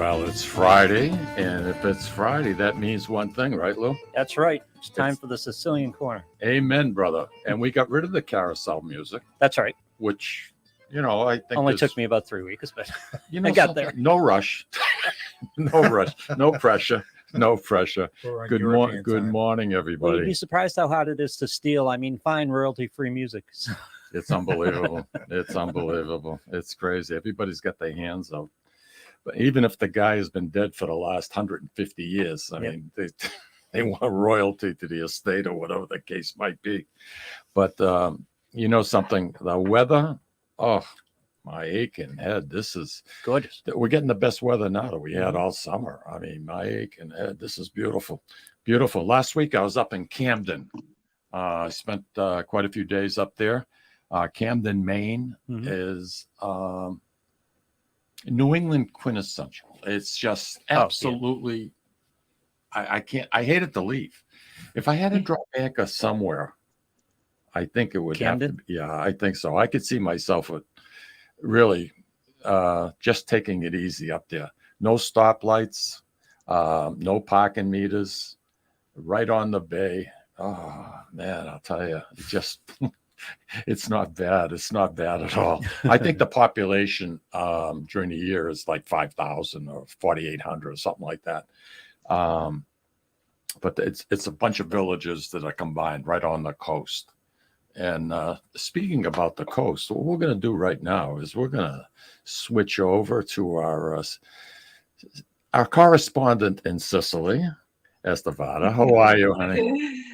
Well, it's Friday, and if it's Friday, that means one thing, right, Lou? That's right. It's time for the Sicilian Corner. Amen, brother. And we got rid of the carousel music, That's right. which, I think Only took me about 3 weeks, but I got there. No rush. No rush. No pressure. No pressure. Good morning, everybody. Well, you'd be surprised how hard it is to steal. Find royalty-free music. It's unbelievable. It's unbelievable. It's crazy. Everybody's got their hands out. But even if the guy has been dead for the last 150 years, they want royalty to the estate or whatever the case might be. But something, the weather, my aching head. This is gorgeous. We're getting the best weather now that we had all summer. My aching head. This is beautiful. Beautiful. Last week I was up in Camden. I spent quite a few days up there. Camden, Maine is New England quintessential. It's just absolutely, I hate it to leave. If I had to drop anchor somewhere, I think it would Camden? have to be, I think so. I could see myself with really just taking it easy up there. No stoplights, no parking meters, right on the bay. Oh man, I'll tell you, it's not bad. It's not bad at all. I think the population during the year is like 5,000 or 4,800 or something like that. But it's a bunch of villages that are combined right on the coast. And speaking about the coast, what we're going to do right now is we're going to switch over to our correspondent in Sicily, Eszter Vajda. How are you, honey?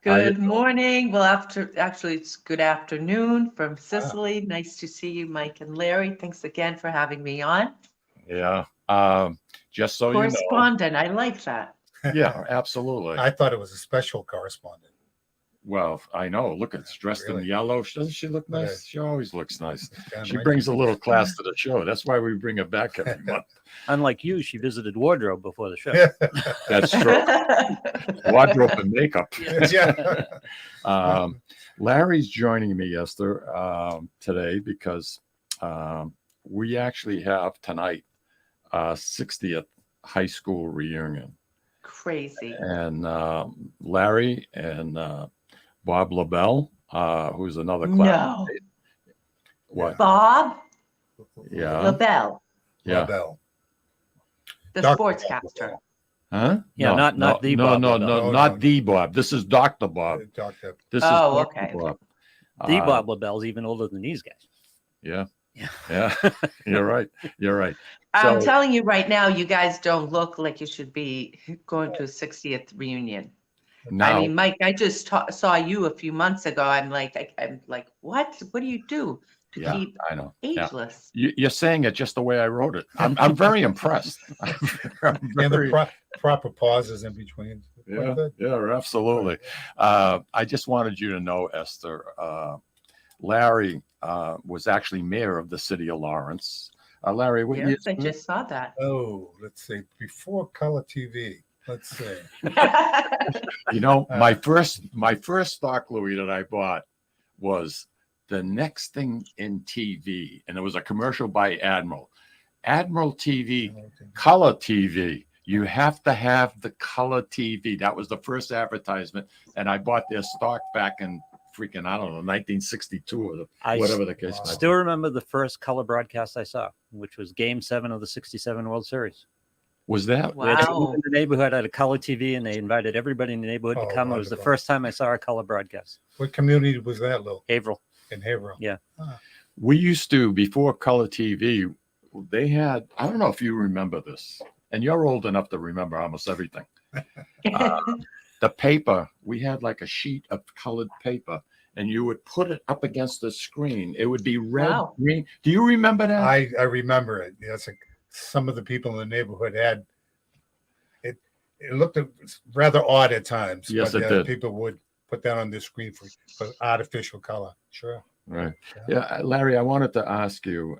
Good morning. Well, it's good afternoon from Sicily. Nice to see you, Mike and Larry. Thanks again for having me on. Yeah. Just so Correspondent, I like that. Yeah, absolutely. I thought it was a special correspondent. Well, I know. Look, it's dressed in yellow. Doesn't she look nice? Yeah. She always looks nice. She brings a little class to the show. That's why we bring her back every month. Unlike you, she visited wardrobe before the show. That's true. Wardrobe and makeup. Yeah. Larry's joining me, Eszter, today because we actually have tonight 60th high school reunion. Crazy. And Larry and Bob LaBelle, who's another class. No. What? Bob Yeah. LaBelle, Yeah. LaBelle. the Dr. sportscaster. Huh? Yeah, not the Bob. No, No, not no. the Bob. This is Dr. Bob. Doctor. This Oh, is Dr. okay. Bob. The Bob LaBelle's even older than these guys. Yeah. Yeah. Yeah. You're right. You're right. I'm So- telling you right now, you guys don't look like you should be going to a 60th reunion. Now, Mike, I just saw you a few months ago. I'm like, what? What do you do to yeah, keep I know. Yeah. ageless? You're saying it just the way I wrote it. I'm very impressed. I'm And very- the proper pauses in between. Yeah, yeah, absolutely. I just wanted you to know, Eszter, Larry was actually mayor of the city of Lawrence. Larry, what Yes, years? I just saw that. Oh, let's see. Before color TV. Let's see. My first stock Louis that I bought was the next thing in TV, and it was a commercial by Admiral TV, color TV. You have to have the color TV. That was the first advertisement, and I bought their stock back in freaking, I don't know, 1962 or whatever the case. I still remember the first color broadcast I saw, which was Game 7 of the '67 World Series. Was that? We had Wow. someone in the neighborhood had a color TV, and they invited everybody in the neighborhood to Oh, come. It was the wonderful. first time I saw a color broadcast. What community was that, Lou? Haverhill. In Haverhill. Yeah. We used to, before color TV, they had, I don't know if you remember this, and you're old enough to remember almost everything. The paper, we had like a sheet of colored paper, and you would put it up against the screen. It would be red, Wow. green. Do you remember that? I remember it. Yes, some of the people in the neighborhood had it. It looked rather odd at times. Yes, but, it did. People would put that on the screen for artificial color. Sure. Right. Yeah, Larry, I wanted to ask you,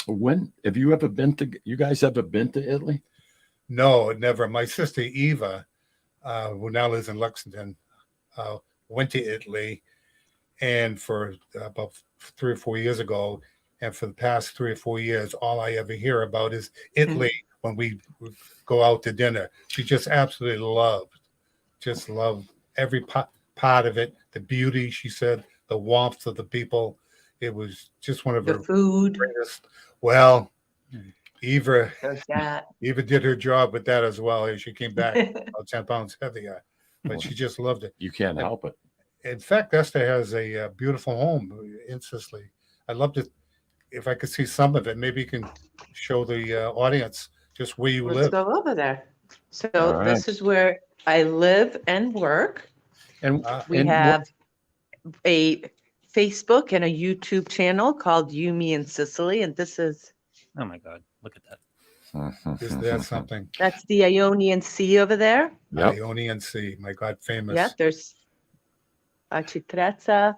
when have you ever been to? You guys ever been to Italy? No, never. My sister Eva, who now lives in Lexington, went to Italy, and for about 3 or 4 years ago, And for the past 3 or 4 years, all I ever hear about is Italy when we go out to dinner. She just absolutely loved every part of it. The beauty, she said, the warmth of the people. It was just one of The her food, greatest. Well, Eva there's that. did her job with that as well. She came back about 10 pounds heavier, but she just loved it. You can't help it. In fact, Esther has a beautiful home in Sicily. I'd love to, if I could see some of it. Maybe you can show the audience just where you Let's live. go over there. So All right. this is where I live and work. And We and what- have a Facebook and a YouTube channel called You, Me, in Sicily, and this is Oh my God, look at that. Is that something? that's the Ionian Sea over there. Yep. Ionian Sea, my God, famous. Yeah, there's Citrezza.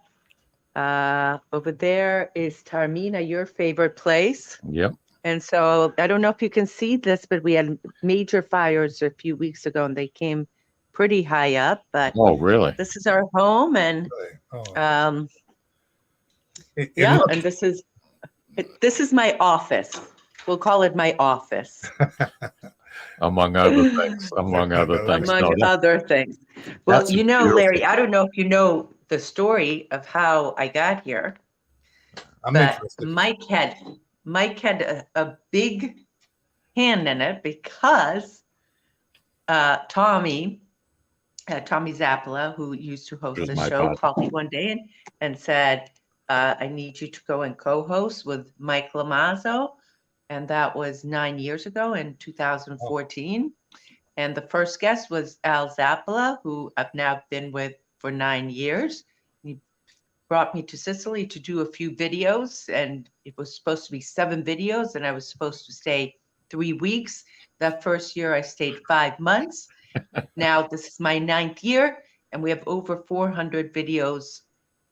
Over there is Taormina, your favorite place. Yep. And so I don't know if you can see this, but we had major fires a few weeks ago and they came pretty high up. But Oh, really? this is our home, and Really? Oh, yeah, look, and this is my office. We'll call it my office, Among other things. Among other things. among No, that- other things. Well, that's you know, beautiful. Larry, I don't know if you know the story of how I got here, I'm but interested. Mike had a big hand in it because Tommy Zappola, who used to host Was the my show, partner. called me one day and said, I need you to go and co-host with Mike Lamazzo. And that was 9 years ago in 2014. And the first guest was Al Zappola, who I've now been with for 9 years. He brought me to Sicily to do a few videos, and it was supposed to be 7 videos, and I was supposed to stay 3 weeks. That first year I stayed 5 months. Now this is my 9th year, and we have over 400 videos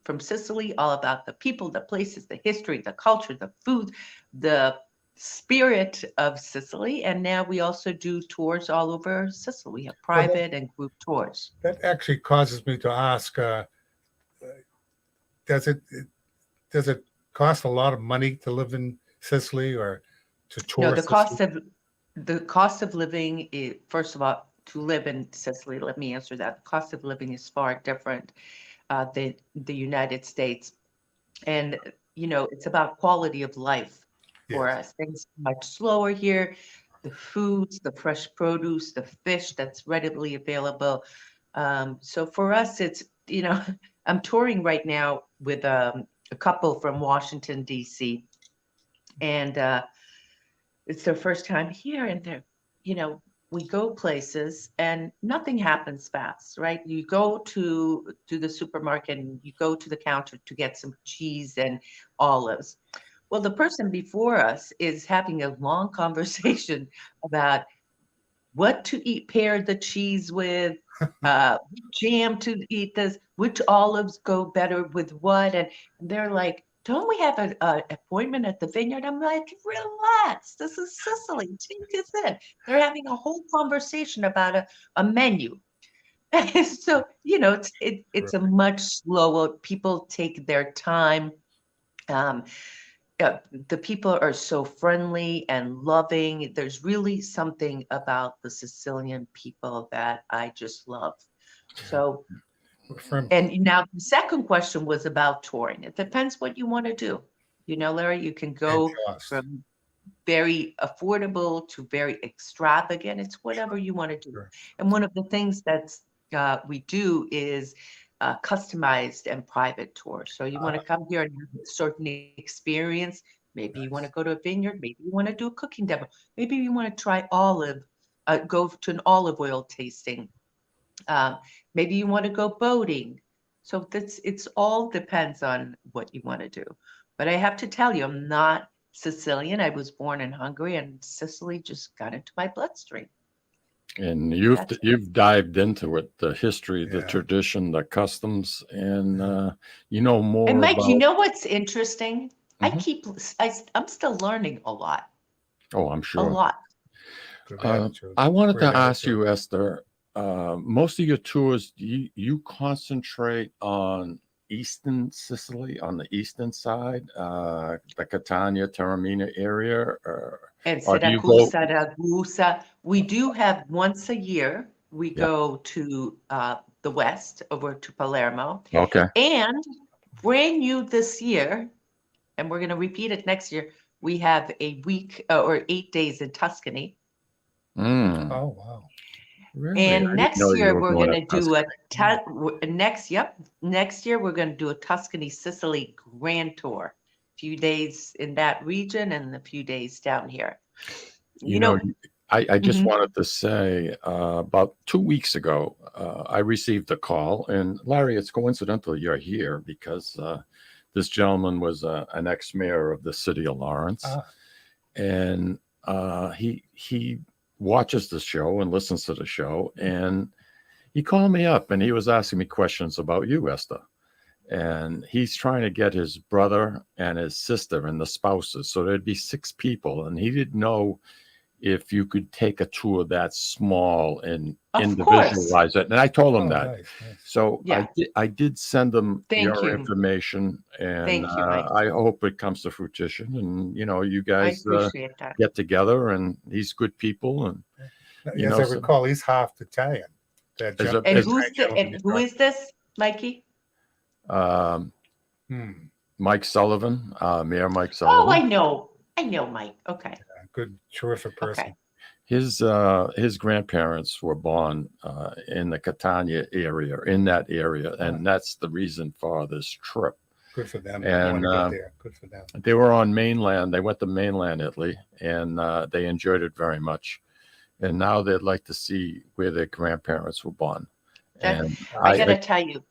from Sicily, all about the people, the places, the history, the culture, the food, the spirit of Sicily. And now we also do tours all over Sicily. We have private and group tours. That actually causes me to ask, does it cost a lot of money to live in Sicily or to tour? No, the Sicily? cost of living is, first of all, to live in Sicily, let me answer that. The cost of living is far different than the United States. And, you know, it's about quality of life for Yes. us. Things are much slower here. The foods, the fresh produce, the fish that's readily available. So for us, it's, you know, I'm touring right now with a couple from Washington, D.C. And it's their first time here, and they're, you know, we go places and nothing happens fast, right? You go to the supermarket and you go to the counter to get some cheese and olives. Well, the person before us is having a long conversation about what to eat, pair the cheese with, jam to eat this, which olives go better with what. And they're like, don't we have an appointment at the vineyard? I'm like, relax, this is Sicily, take this in. They're having a whole conversation about a menu. So, you know, it's a much slower, people take their time. The people are so friendly and loving. There's really something about the Sicilian people that I just love. So, and now the second question was about touring. It depends what you want to do. You know, Larry, you can go from very affordable to very extravagant. It's whatever you want to do. Sure. And one of the things that's we do is customized and private tours. So you want to come here and have a certain experience. Maybe you want to go to a vineyard. Maybe you want to do a cooking demo. Maybe you want to try go to an olive oil tasting. Maybe you want to go boating. So it's all depends on what you want to do. But I have to tell you, I'm not Sicilian. I was born in Hungary, and Sicily just got into my bloodstream. And you've dived into it, the history, the tradition, the customs, and you know more. And Mike, about... you know what's interesting? I'm still learning a lot. Oh, I'm sure. A lot. I wanted to ask you, Esther. Most of your tours, you concentrate on eastern Sicily, on the eastern side, the Catania, Taormina area, And or do you go? Siracusa, Ragusa. We do have once a year, we Yeah. go to the west, over to Palermo. Okay. And brand new this year, and we're going to repeat it next year, we have a week or 8 days in Tuscany. Mm, Oh, wow. really? I And didn't next know you year were we're going going to to do Tuscany. next year we're going to do a Tuscany Sicily grand tour. A few days in that region and a few days down here. You know, I just Mhm. wanted to say about 2 weeks ago, I received a call, and Larry, it's coincidental you're here because this gentleman was an ex-mayor of the city of Lawrence, and he watches the show and listens to the show, and he called me up and he was asking me questions about you, Esther. And he's trying to get his brother and his sister and the spouses, so there'd be 6 people, and he didn't know if you could take a tour that small and Of course. individualize it. And I told him that. Nice, nice. So Yeah. I did send him Thank your you. information, and Thank you, Mike. I hope it comes to fruition. And you I guys appreciate that. get together, and he's good people. And you As know, I recall, he's half Italian. That As a- gentleman- And as- who is this, Mikey? um, Hmm, Mike Sullivan, Mayor Mike Oh, Sullivan. I know Mike. Okay. good, terrific person. Okay. His grandparents were born in the Catania area, in that area, and that's the reason for this trip. Good for them. And, I want to get there. Good for them. They were on mainland. They went to mainland Italy, and they enjoyed it very much. And now they'd like to see where their grandparents were born. And I gotta tell you,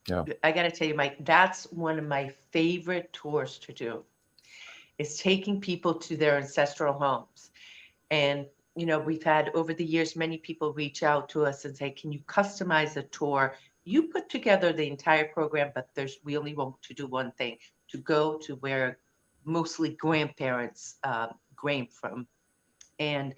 Yeah. I gotta tell you, Mike, that's one of my favorite tours to do, is taking people to their ancestral homes. And, we've had over the years, many people reach out to us and say, can you customize a tour? You put together the entire program, but we only want to do one thing, to go to where mostly grandparents came from. And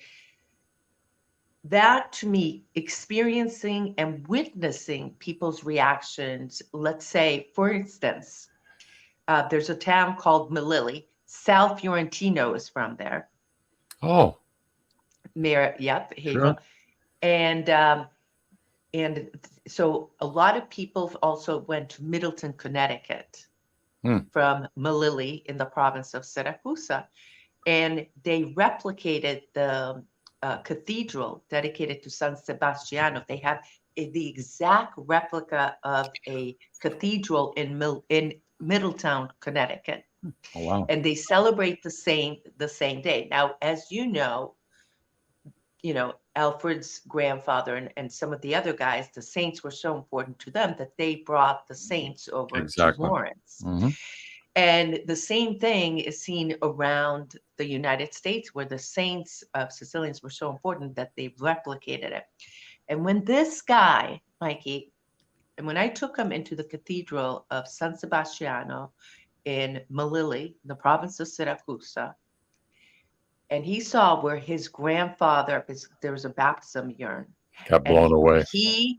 that, to me, experiencing and witnessing people's reactions, let's say, for instance, there's a town called Melilli. Sal Fiorentino is from there. Oh, Mayor, yep, here you Sure. go. And so a lot of people also went to Middleton, Connecticut, from Melilli in the province of Siracusa, and they replicated the cathedral dedicated to San Sebastiano. They have the exact replica of a cathedral in Middletown, Connecticut. Oh, wow. And they celebrate the same day. Now, as you know, Alfred's grandfather and some of the other guys, the saints were so important to them that they brought the saints over Exactly. to Lawrence. Mhm. And the same thing is seen around the United States, where the saints of Sicilians were so important that they replicated it. And when this guy, Mikey, and when I took him into the cathedral of San Sebastiano in Melilli, the province of Siracusa, and he saw where his grandfather, there was a baptism urn. Got blown away. He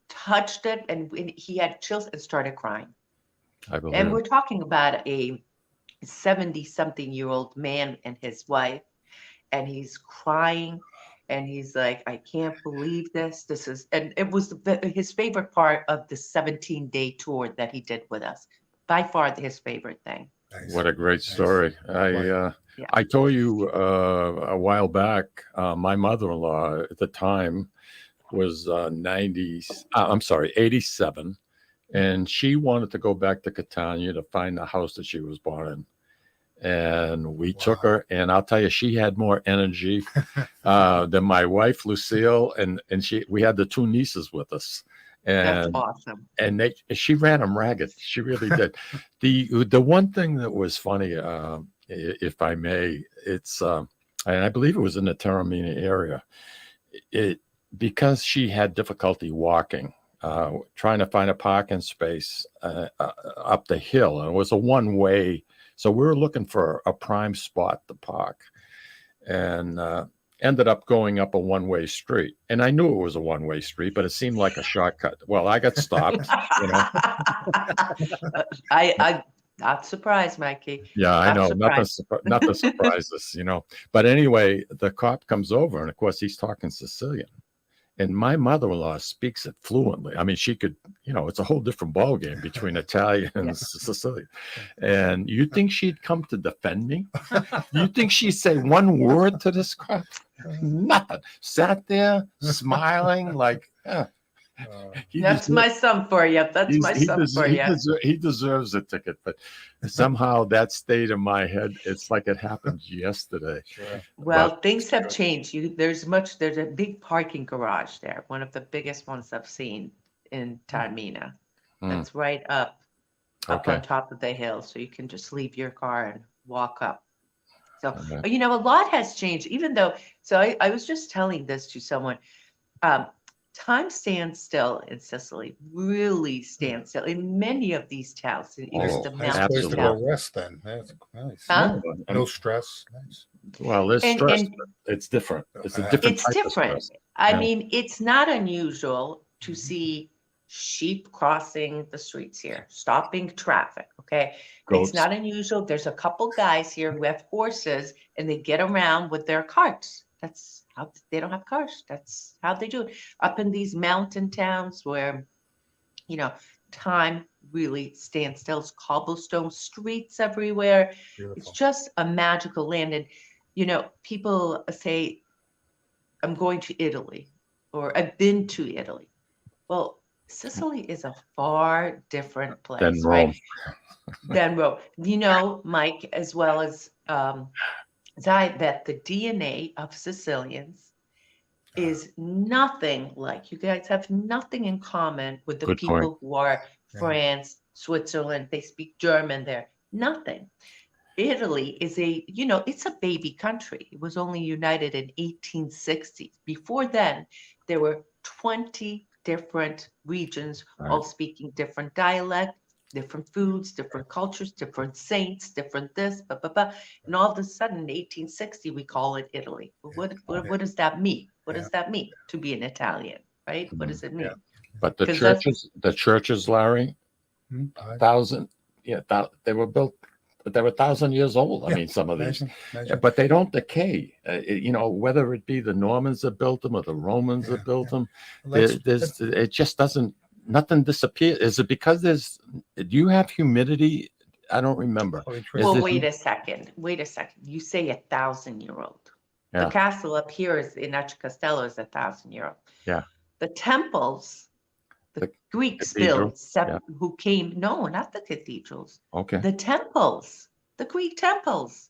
touched it, and he had chills and started crying. I believe. And we're talking about a 70-something-year-old man and his wife, and he's crying, and he's like, I can't believe this. And it was his favorite part of the 17-day tour that he did with us. By far his favorite thing. Nice. What a great story. Yeah. I told you a while back, my mother-in-law at the time was 87. And she wanted to go back to Catania to find the house that she was born in. And we took her, and I'll tell you, she had more energy than my wife, Lucille, and we had the 2 nieces with us. That's And awesome. and she ran them ragged. She really did. The one thing that was funny, if I may, it's and I believe it was in the Taormina area. Because she had difficulty walking, trying to find a parking space up the hill, and it was a one-way. So we were looking for a prime spot to park, and ended up going up a one-way street. And I knew it was a one-way street, but it seemed like a shortcut. Well, I got stopped, you know. I not surprised, Mikey. Yeah, I Not know. surprised. Nothing surprises, you know. But anyway, the cop comes over, and of course, he's talking Sicilian. And my mother-in-law speaks it fluently. I mean, she could, you know, it's a whole different ballgame between Italian and Sicilian. And you think she'd come to defend me? You think she'd say one word to this cop? Nothing. Sat there smiling like, That's my son for you. That's my son for you. He deserves a ticket, but somehow that stayed in my head. It's like it happened yesterday. Sure. Well, things have changed. There's a big parking garage there. One of the biggest ones I've seen in Taormina. That's right up on top of the hill. So you can just leave your car and walk up. So, you know, a lot has changed, even though, so I was just telling this to someone, time stands still in Sicily, really stands still in many of these towns. Here's the Nice mountain place to town. go rest then. That's nice. Huh? No stress. Nice. Well, there's And- stress, and- but it's different. It's a different It's type of different. stress. I Yeah. mean, it's not unusual to see sheep crossing the streets here, stopping traffic, okay? Goats. It's not unusual. There's a couple guys here who have horses and they get around with their carts. That's how they don't have cars. That's how they do it. Up in these mountain towns where, you know, time really stands still. It's cobblestone streets everywhere. It's Beautiful. just a magical land. And, you know, people say, I'm going to Italy or I've been to Italy. Well, Sicily is a far different place, Than right? Rome. Than Rome. You know, Mike, as well as I, that the DNA of Sicilians is nothing like, you guys have nothing in common with the Good people point. who are Yeah. France, Switzerland, they speak German there. Nothing. Italy is you know, it's a baby country. It was only united in 1860. Before then, there were 20 different regions, all speaking different dialect, different foods, different cultures, different saints, different this, blah, blah, blah. And all of a sudden, in 1860, we call it Italy. What does that mean? What does that mean to be an Italian, right? What does it mean? But the 'Cause that's- churches, Larry, they were built, but they were 1,000 years old. I Yeah, mean, some of these, Imagine. but they don't decay. You know, whether it be the Normans that built them or the Romans that built them, it just doesn't. Nothing disappears. Is it because do you have humidity? I don't remember. Well, it- wait a second. You say 1,000-year-old. Yeah. The castle up here in Arch Castello is 1,000-year-old. Yeah. The temples, the The Greeks cathedral, built, who came, no, not the cathedrals, Okay. the temples, the Greek temples,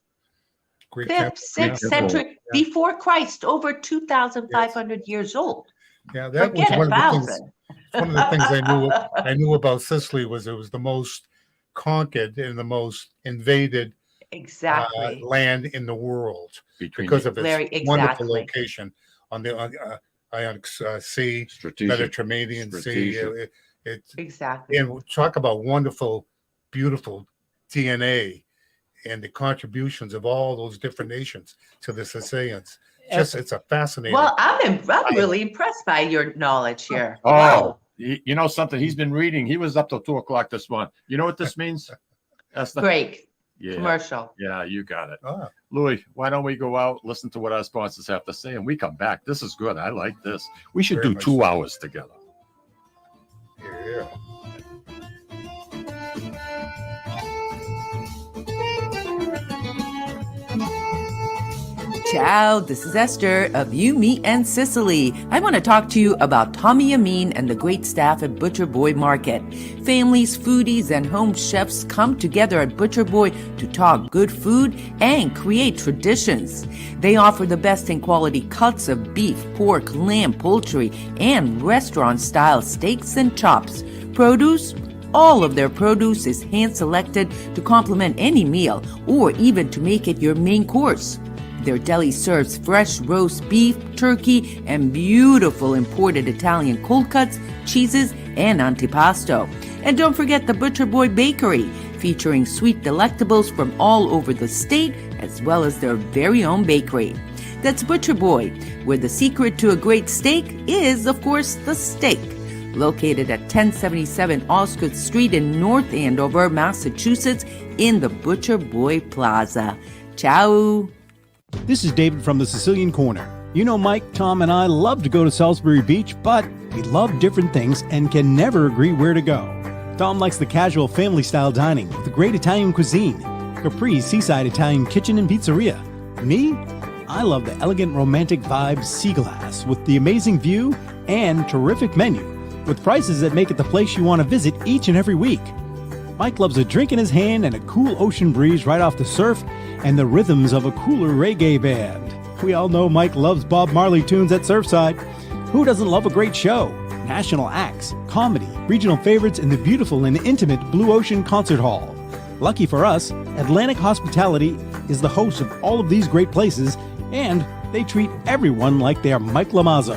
Greek 5th, temple. 6th Yeah. century before Christ, over 2,500 years old. Yeah, that was Forget one of the things. 1,000. One of the things I knew about Sicily was it was the most conquered and the most invaded Exactly. land in the world Between because of its Larry, wonderful exactly. location on the Ionic Sea, strategic. Mediterranean Sea. strategic. Exactly. And talk about wonderful, beautiful DNA and the contributions of all those different nations to the Sicilians. Just it's a fascinating. Well, I'm really impressed by your knowledge here. Oh, Wow. you know something? He's been reading. He was up till 2:00 this morning. You know what this means? Esther? Great. Yeah. Commercial. Yeah, you got it. Ah, Louis, why don't we go out, listen to what our sponsors have to say, and we come back. This is good. I like this. We should Very do much 2 so. hours together. yeah. Ciao, this is Esther of You, Me, and Sicily. I want to talk to you about Tommy Amin and the great staff at Butcher Boy Market. Families, foodies, and home chefs come together at Butcher Boy to talk good food and create traditions. They offer the best in quality cuts of beef, pork, lamb, poultry, and restaurant-style steaks and chops. Produce? All of their produce is hand-selected to complement any meal or even to make it your main course. Their deli serves fresh roast beef, turkey, and beautiful imported Italian cold cuts, cheeses, and antipasto. And don't forget the Butcher Boy Bakery, featuring sweet delectables from all over the state, as well as their very own bakery. That's Butcher Boy, where the secret to a great steak is, of course, the steak. Located at 1077 Osgood Street in North Andover, Massachusetts, in the Butcher Boy Plaza. Ciao! This is David from the Sicilian Corner. You know, Mike, Tom, and I love to go to Salisbury Beach, but we love different things and can never agree where to go. Tom likes the casual family-style dining with the great Italian cuisine, Capri's Seaside Italian Kitchen and Pizzeria. Me? I love the elegant romantic vibe Sea Glass with the amazing view and terrific menu, with prices that make it the place you want to visit each and every week. Mike loves a drink in his hand and a cool ocean breeze right off the surf and the rhythms of a cooler reggae band. We all know Mike loves Bob Marley tunes at Surfside. Who doesn't love a great show? National acts, comedy, regional favorites, and the beautiful and intimate Blue Ocean Concert Hall. Lucky for us, Atlantic Hospitality is the host of all of these great places, and they treat everyone like they are Mike Lamazzo.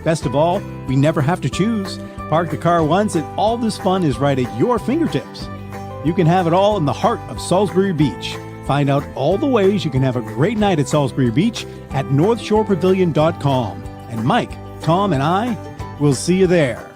Best of all, we never have to choose. Park the car once, and all this fun is right at your fingertips. You can have it all in the heart of Salisbury Beach. Find out all the ways you can have a great night at Salisbury Beach at northshorepavilion.com. And Mike, Tom, and I will see you there.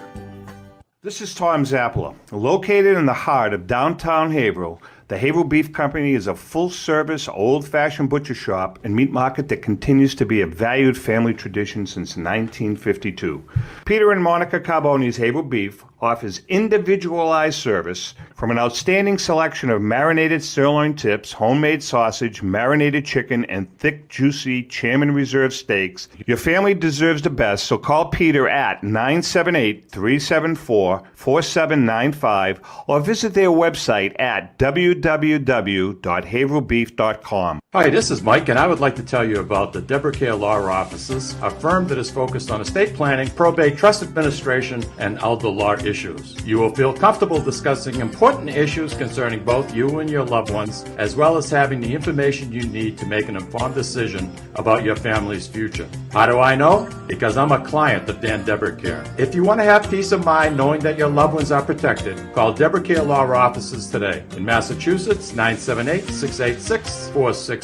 This is Tom Zappola. Located in the heart of downtown Haverhill, the Haverhill Beef Company is a full-service, old-fashioned butcher shop and meat market that continues to be a valued family tradition since 1952. Peter and Monica Carboni's Haverhill Beef offers individualized service from an outstanding selection of marinated sirloin tips, homemade sausage, marinated chicken, and thick, juicy Chairman Reserve steaks. Your family deserves the best, so call Peter at 978-374-4795 or visit their website at www.haverhillbeef.com. Hi, this is Mike, and I would like to tell you about the Deborah Care Law Offices, a firm that is focused on estate planning, probate, trust administration, and elder law issues. You will feel comfortable discussing important issues concerning both you and your loved ones, as well as having the information you need to make an informed decision about your family's future. How do I know? Because I'm a client of Dan Deborah Care. If you want to have peace of mind knowing that your loved ones are protected, call Deborah Care Law Offices today. In Massachusetts, 978-686-4645.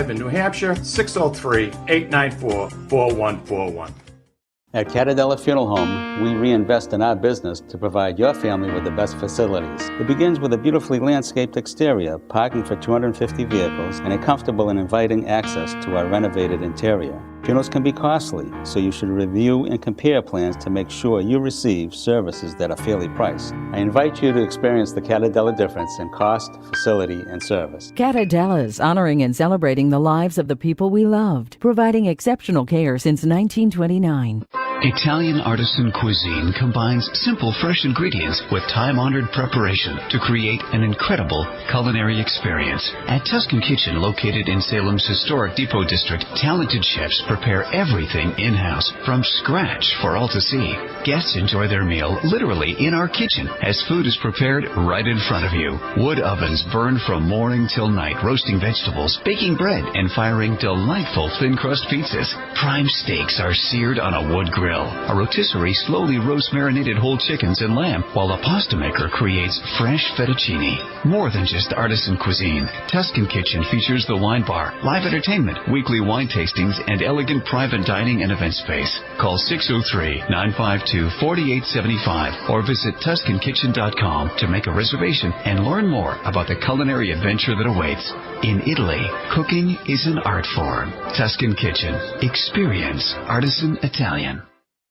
In New Hampshire, 603-894-4141. At Catadella Funeral Home, we reinvest in our business to provide your family with the best facilities. It begins with a beautifully landscaped exterior, parking for 250 vehicles, and a comfortable and inviting access to our renovated interior. Funerals can be costly, so you should review and compare plans to make sure you receive services that are fairly priced. I invite you to experience the Catadella difference in cost, facility, and service. Catadella's honoring and celebrating the lives of the people we loved, providing exceptional care since 1929. Italian artisan cuisine combines simple, fresh ingredients with time-honored preparation to create an incredible culinary experience. At Tuscan Kitchen, located in Salem's historic Depot District, talented chefs prepare everything in-house from scratch for all to see. Guests enjoy their meal literally in our kitchen as food is prepared right in front of you. Wood ovens burn from morning till night, roasting vegetables, baking bread, and firing delightful thin-crust pizzas. Prime steaks are seared on a wood grill. A rotisserie slowly roasts marinated whole chickens and lamb, while a pasta maker creates fresh fettuccine. More than just artisan cuisine, Tuscan Kitchen features the wine bar, live entertainment, weekly wine tastings, and elegant private dining and event space. Call 603-952-4875 or visit TuscanKitchen.com to make a reservation and learn more about the culinary adventure that awaits. In Italy, cooking is an art form. Tuscan Kitchen. Experience artisan Italian.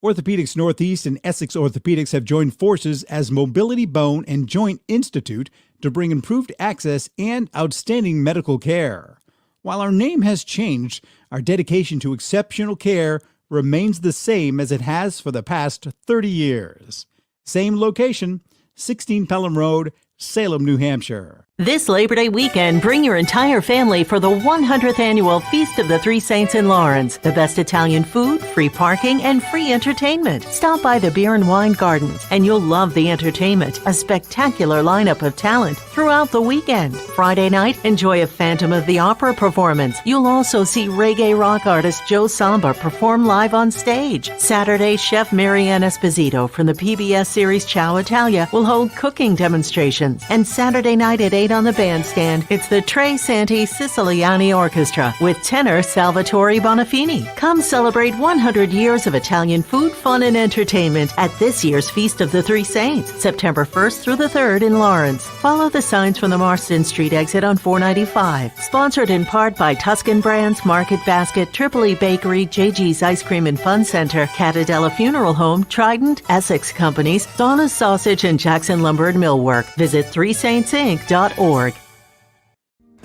Orthopedics Northeast and Essex Orthopedics have joined forces as Mobility Bone and Joint Institute to bring improved access and outstanding medical care. While our name has changed, our dedication to exceptional care remains the same as it has for the past 30 years. Same location, 16 Pelham Road, Salem, New Hampshire. This Labor Day weekend, bring your entire family for the 100th Annual Feast of the Three Saints in Lawrence. The best Italian food, free parking, and free entertainment. Stop by the Beer and Wine Gardens, and you'll love the entertainment. A spectacular lineup of talent throughout the weekend. Friday night, enjoy a Phantom of the Opera performance. You'll also see reggae rock artist Joe Samba perform live on stage. Saturday, Chef Marianne Esposito from the PBS series Ciao Italia will hold cooking demonstrations. And Saturday night at 8 serenade on the bandstand. It's the Tre Santi Siciliani Orchestra with tenor Salvatore Bonafini. Come celebrate 100 years of Italian food, fun, and entertainment at this year's Feast of the Three Saints, September 1st through the 3rd in Lawrence. Follow the signs from the Marston Street exit on 495. Sponsored in part by Tuscan Brands, Market Basket, Tripoli Bakery, JG's Ice Cream and Fun Center, Catadella Funeral Home, Trident, Essex Companies, Donna's Sausage, and Jackson Lumber and Millwork. Visit threesaintsinc.org.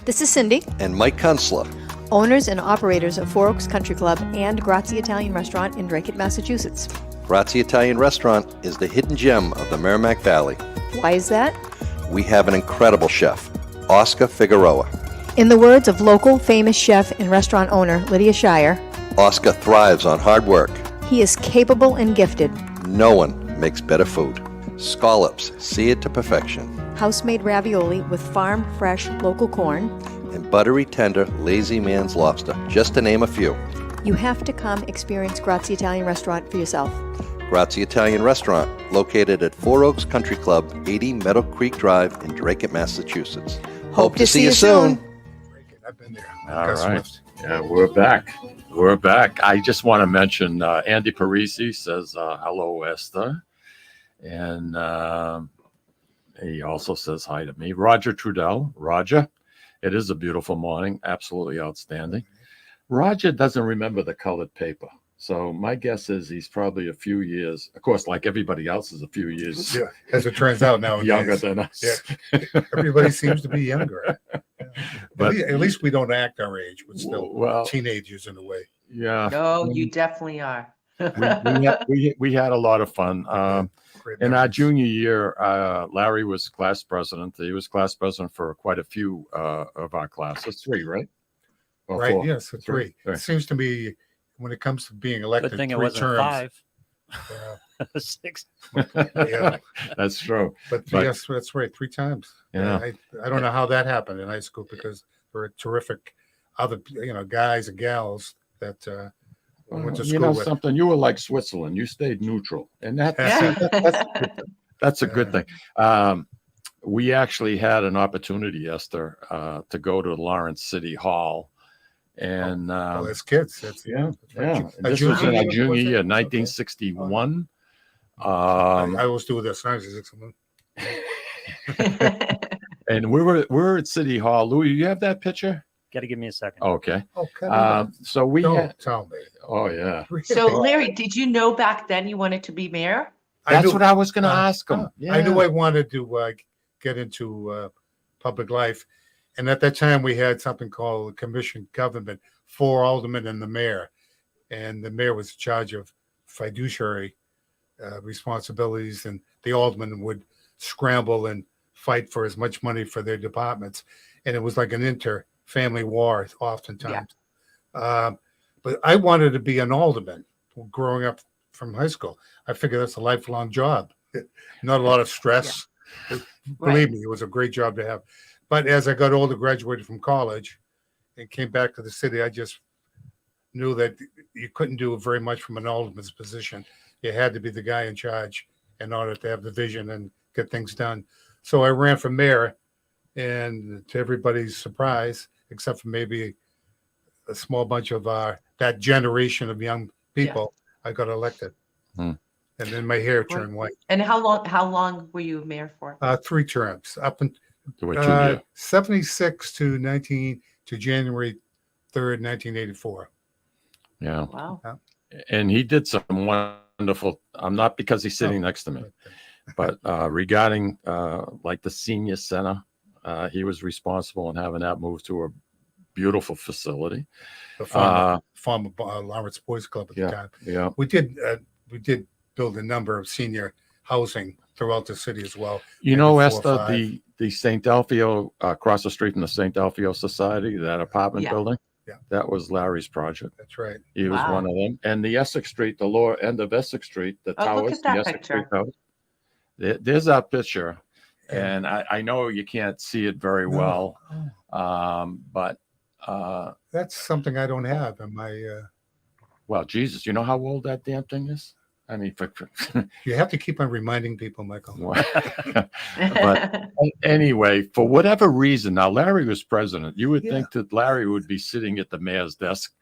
This is Cindy, and Mike Kunstler, owners and operators of Four Oaks Country Club and Grazie Italian Restaurant in Drake, Massachusetts. Grazie Italian Restaurant is the hidden gem of the Merrimack Valley. Why is that? We have an incredible chef, Oscar Figueroa. In the words of local famous chef and restaurant owner Lydia Shire, Oscar thrives on hard work. He is capable and gifted. No one makes better food. Scallops, see it to perfection. House-made ravioli with farm-fresh local corn. And buttery tender lazy man's lobster, just to name a few. You have to come experience Grazie Italian Restaurant for yourself. Grazie Italian Restaurant, located at Four Oaks Country Club, 80 Meadow Creek Drive in Drake, Massachusetts. Hope to see you soon. I've been there. All Gus right. Swift. Yeah, we're back. We're back. I just want to mention Andy Parisi says, hello, Esther. And he also says hi to me. Roger Trudell. Roger, it is a beautiful morning. Absolutely outstanding. Roger doesn't remember the colored paper. So my guess is he's probably a few years, of course, like everybody else is a few years Yeah, as it turns out now. younger than us. Yeah. Everybody seems to be younger. Yeah. But at least we don't act our age. We're still well, teenagers in a way. yeah. No, you definitely are. we had a lot of fun. Great In our memories. junior year, Larry was class president. He was class president for quite a few of our classes. 3, right? Or Right, 4? yes, it's 3. Three. It seems to be, when it comes to being elected, Good thing it 3 wasn't terms. 5. 6. Yeah. That's true. But But- yes, that's right, 3 times. Yeah. I don't know how that happened in high school because there were terrific other, guys and gals that went to You school know with. something? You were like Switzerland. You stayed neutral, and that's Yeah. that's a good thing. We actually had an opportunity, Esther, to go to Lawrence City Hall, and Well, as kids, that's yeah, that's right. yeah. A This was in our was junior it? year, Okay. 1961. I always do this. And we were at City Hall. Louis, you have that picture? Got to give me a second. Okay. Okay. So we Don't had. tell me. Oh yeah. So, Larry, did you know back then you wanted to be mayor? That's what I was going to ask him. I knew I wanted to get into public life. And at that time, we had something called commission government, 4 aldermen and the mayor. And the mayor was in charge of fiduciary responsibilities, and the aldermen would scramble and fight for as much money for their departments. And it was like an inter-family war oftentimes. But I wanted to be an alderman growing up from high school. I figured that's a lifelong job. Not a lot of stress. Believe me, it was a great job to have. But as I got older, graduated from college and came back to the city, I just knew that you couldn't do very much from an alderman's position. You had to be the guy in charge in order to have the vision and get things done. So I ran for mayor, and to everybody's surprise, except for maybe a small bunch of that generation of young people, I got elected. Hmm. And then my hair turned white. And how long were you mayor for? 3 terms, up in To what you did. 76 to January 3rd, 1984. Yeah. Wow. And he did some wonderful. Not because he's sitting next to me, but regarding like the senior center, he was responsible in having that moved to a beautiful facility. The former Lawrence Boys Club at the time. Yeah. We did build a number of senior housing throughout the city as well. You know, Maybe 4 or Esther, 5. the St. Delphio across the street from the St. Delphio Society, that apartment building, that was Larry's project. That's right. He was one of them. And the Essex Street, the lower end of Essex Street, the Oh, look towers, at that the Essex picture. Street towers. There's our picture. And I know you can't see it very well, but that's something I don't have in my. Well, Jesus, you know how old that damn thing is? I mean, You have to keep on reminding people, Michael. but anyway, for whatever reason, now Larry was president. You would think that Larry would be sitting at the mayor's desk,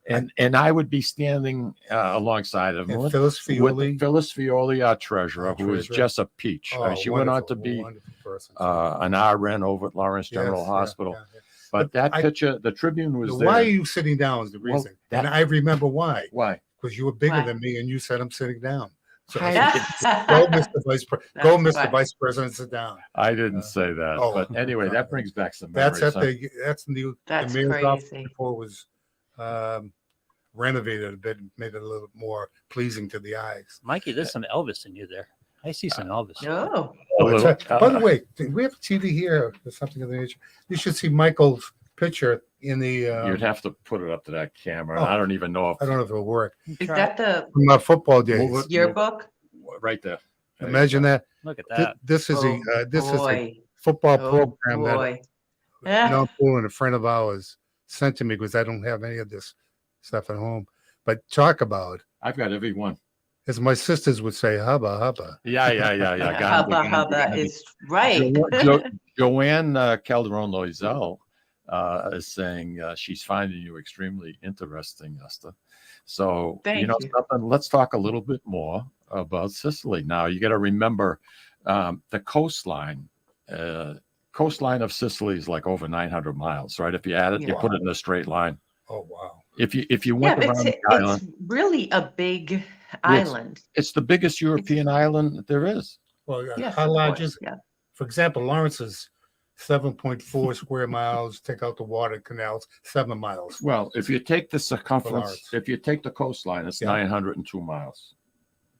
and I would be standing alongside him And Phyllis Fioli. Phyllis Fioli, our treasurer, who is just a peach. She went on to be an RN over at Lawrence General Hospital. But that picture, the Tribune was there. Why are you sitting down is the reason. And I remember why. Why? Because you were bigger than me and you said I'm sitting down. So go, Mr. Vice President, sit down. I didn't say that. But anyway, that brings back some memories. That's new. The mayor's office before it was renovated a bit, made it a little more pleasing to the eyes. Mikey, there's some Elvis in you there. I see some Elvis. No. By the way, we have a TV here or something of the nature. You should see Michael's picture in the. You'd have to put it up to that camera. I don't even know if I don't know if it'll work. Is that the from my football days? Yearbook? Right there. Imagine that. Look at that. This is a football program that Noel Poole and a friend of ours sent to me because I don't have any of this stuff at home. But talk about. I've got every one. As my sisters would say, hubba, hubba. Yeah. Hubba is right. Joanne Calderon-Loisel is saying she's finding you extremely interesting, Eszter. So, something, let's talk a little bit more about Sicily. Now, you got to remember the coastline. Coastline of Sicily is like over 900 miles, right? If you add it, you put it in a straight line. Oh, wow. If you went around the island, it's really a big island. It's the biggest European island that there is. Well, how large is it? For example, Lawrence is 7.4 square miles. Take out the water canals, 7 miles. Well, if you take the circumference, if you take the coastline, it's 902 miles.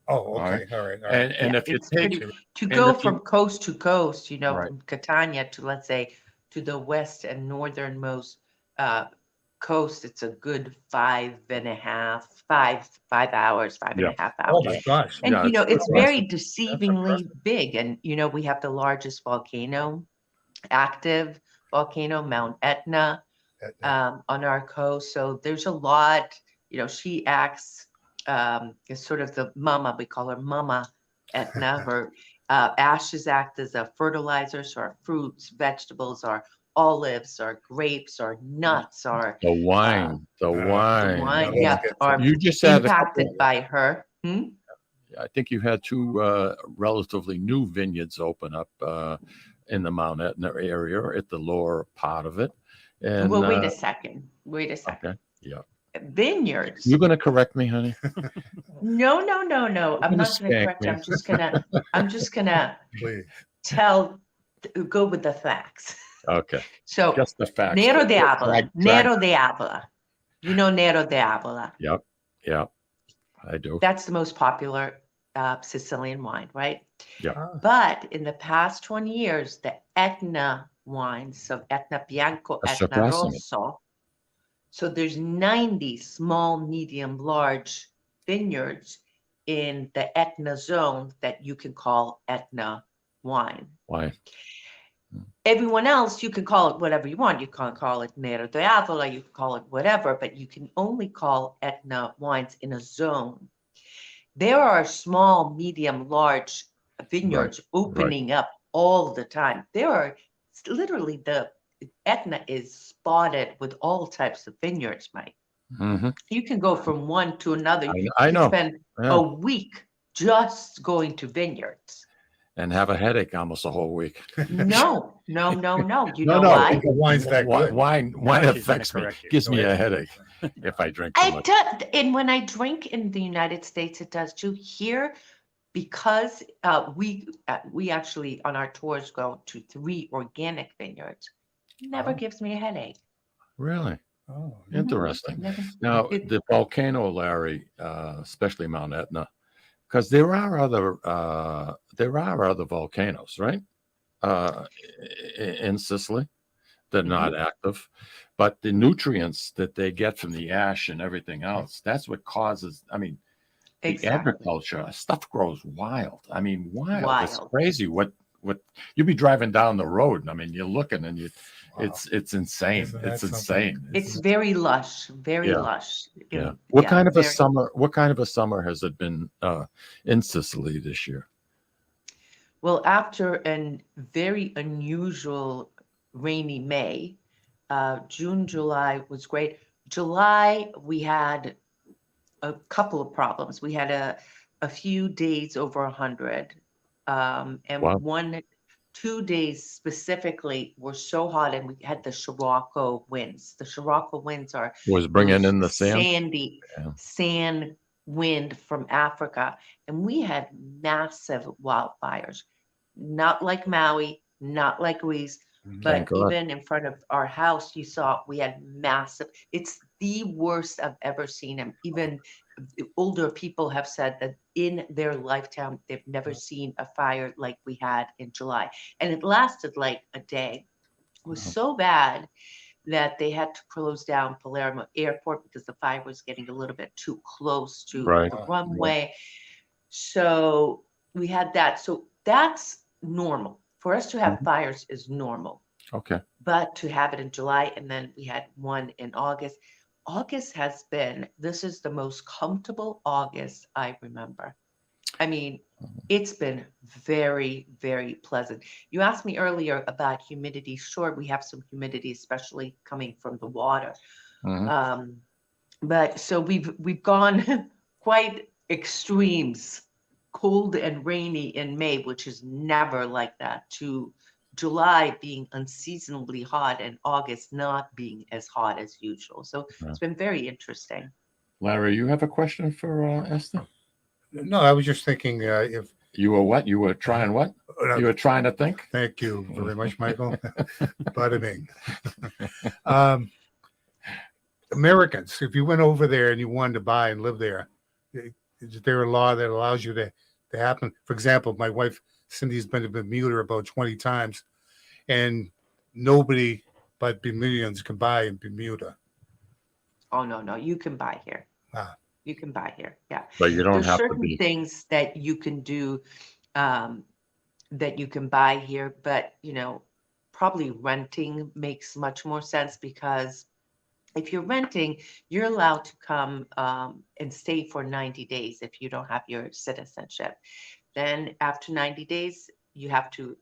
Oh, okay. All right. And if you take to go from coast to coast, from Catania to, let's say, to the west and northernmost coast, it's a good 5.5 hours. Oh my gosh. And it's very deceivingly big. And we have the largest active volcano, Mount Etna, on our coast. So there's a lot. She acts as sort of the mama. We call her Mama Etna. Her ashes act as a fertilizer, so our fruits, vegetables, our olives, our grapes, our nuts, our the wine. Are you just had impacted by her. I think you had two relatively new vineyards open up in the Mount Etna area at the lower part of it. And wait a second. Okay. Yeah. Vineyards. You're going to correct me, honey? No. I'm not going to correct you. I'm just gonna go with the facts. Okay. So just the facts. Nero de Avola. You know Nero de Avola. Yep. I do. That's the most popular Sicilian wine, right? Yeah. But in the past 20 years, the Etna wines, so Etna Bianco, Etna Rosso. So there's 90 small, medium, large vineyards in the Etna zone that you can call Etna wine. Why? Everyone else, you can call it whatever you want. You can call it Nero de Avola, you can call it whatever, but you can only call Etna wines in a zone. There are small, medium, large vineyards opening up all the time. There are literally the Etna is spotted with all types of vineyards, Mike. Mm-hmm. You can go from one to another. I know. Spend a week just going to vineyards. And have a headache almost a whole week. No. You know why? Wine's that good. Wine affects me. Gives me a headache if I drink too much. And when I drink in the United States, it does too. Here, because we actually on our tours go to 3 organic vineyards. Never gives me a headache. Really? Oh, interesting. Now, the volcano, Larry, especially Mount Etna, because there are other volcanoes, right? In Sicily, they're not active, but the nutrients that they get from the ash and everything else, that's what causes. I mean, the agriculture stuff grows wild. I mean, wild. It's crazy what what you'd be driving down the road. And I mean, you're looking and it's insane. Isn't that It's something? insane. It's very lush, very Yeah. lush. Yeah. What kind of a very- summer? What kind of a summer has it been in Sicily this year? Well, after a very unusual rainy May, June, July was great. July, we had a couple of problems. We had a few days over 100, and Wow. 2 days specifically were so hot, and we had the Scirocco winds. The Scirocco winds are Was bringing those in the sand? sandy Yeah. sand wind from Africa, and we had massive wildfires. Not like Maui, not like Greece, but Thank God. even in front of our house, you saw we had massive. It's the worst I've ever seen them. Even older people have said that in their lifetime, they've never seen a fire like we had in July. And it lasted like a day. It was so bad that they had to close down Palermo Airport because the fire was getting a little bit too close to Right. the runway. So we had that. So that's normal. For us to have fires is normal. Okay. But to have it in July, and then we had one in August. August has been, this is the most comfortable August I remember. I mean, it's been very, very pleasant. You asked me earlier about humidity. Sure, we have some humidity, especially coming from the water. But so we've gone quite extremes, cold and rainy in May, which is never like that, to July being unseasonably hot and August not being as hot as usual. So it's been very interesting. Larry, you have a question for Esther? No, I was just thinking if You were what? You were trying what? You were trying to think? Thank you very much, Michael. Bada bing. Americans, if you went over there and you wanted to buy and live there, is there a law that allows you to happen? For example, my wife Cindy's been to Bermuda about 20 times, and nobody but Bermudians can buy in Bermuda. Oh, no, you can buy here. Ah. You can buy here. Yeah. But you don't There's have to certain be. things that you can do that you can buy here, but probably renting makes much more sense, because if you're renting, you're allowed to come and stay for 90 days if you don't have your citizenship. Then after 90 days, you have to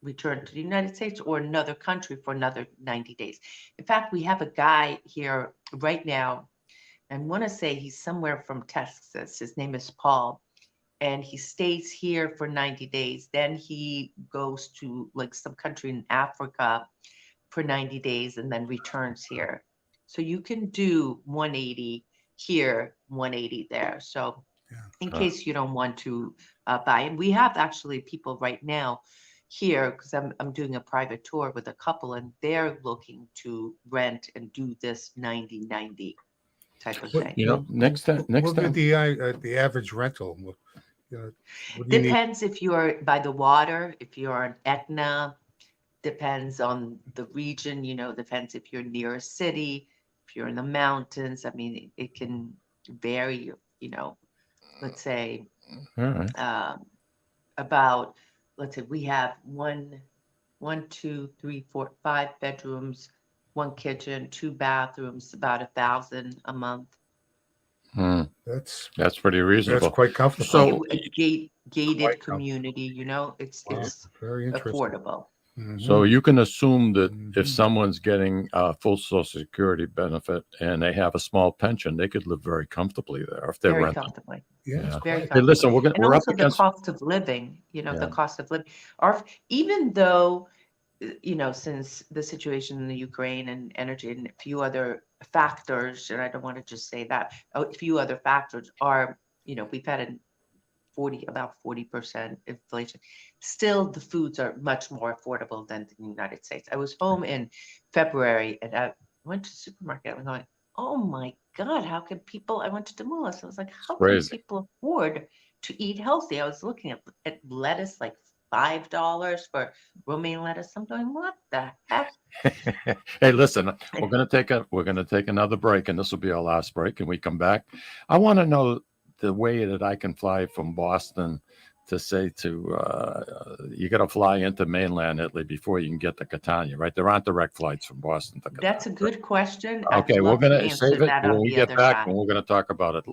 return to the United States or another country for another 90 days. In fact, we have a guy here right now. I want to say he's somewhere from Texas. His name is Paul, and he stays here for 90 days. Then he goes to like some country in Africa for 90 days and then returns here. So you can do 180 here, 180 there. So in case you don't want to buy, and we have actually people right now here, because I'm doing a private tour with a couple, and they're looking to rent and do this 90-90 type of thing. Next time. What would the average rental? What do you need? Depends if you're by the water, if you're on Etna, depends on the region, depends if you're near a city, if you're in the mountains. I mean, it can vary, let's say about, let's say we have one, 2, 3, 4, 5 bedrooms, 1 kitchen, 2 bathrooms, about $1,000 a month. That's pretty reasonable. That's quite comfortable. So A gated community, it's very affordable. So you can assume that if someone's getting a full Social Security benefit and they have a small pension, they could live very comfortably there if they're Very renting. comfortably. Yeah. Very Hey, comfortably. listen, we're And up also against. the cost of living, the cost of living. Even though, since the situation in the Ukraine and energy and a few other factors, and I don't want to just say that, a few other factors are, we've had about 40% inflation. Still, the foods are much more affordable than the United States. I was home in February and I went to the supermarket. I was going, oh my God, how can people, I went to Demoulas. I was like, how can people afford to eat healthy? I was looking at lettuce, like $5 for romaine lettuce. I'm going, what the heck? Hey, listen, we're gonna take another break, and this will be our last break. And we come back, I want to know the way that I can fly from Boston to say you got to fly into mainland Italy before you can get to Catania, right? There aren't direct flights from Boston to Catania. That's a good question. Okay, I'd we're love to going to answer save it that when on we the get other back, side. and we're going to talk about it.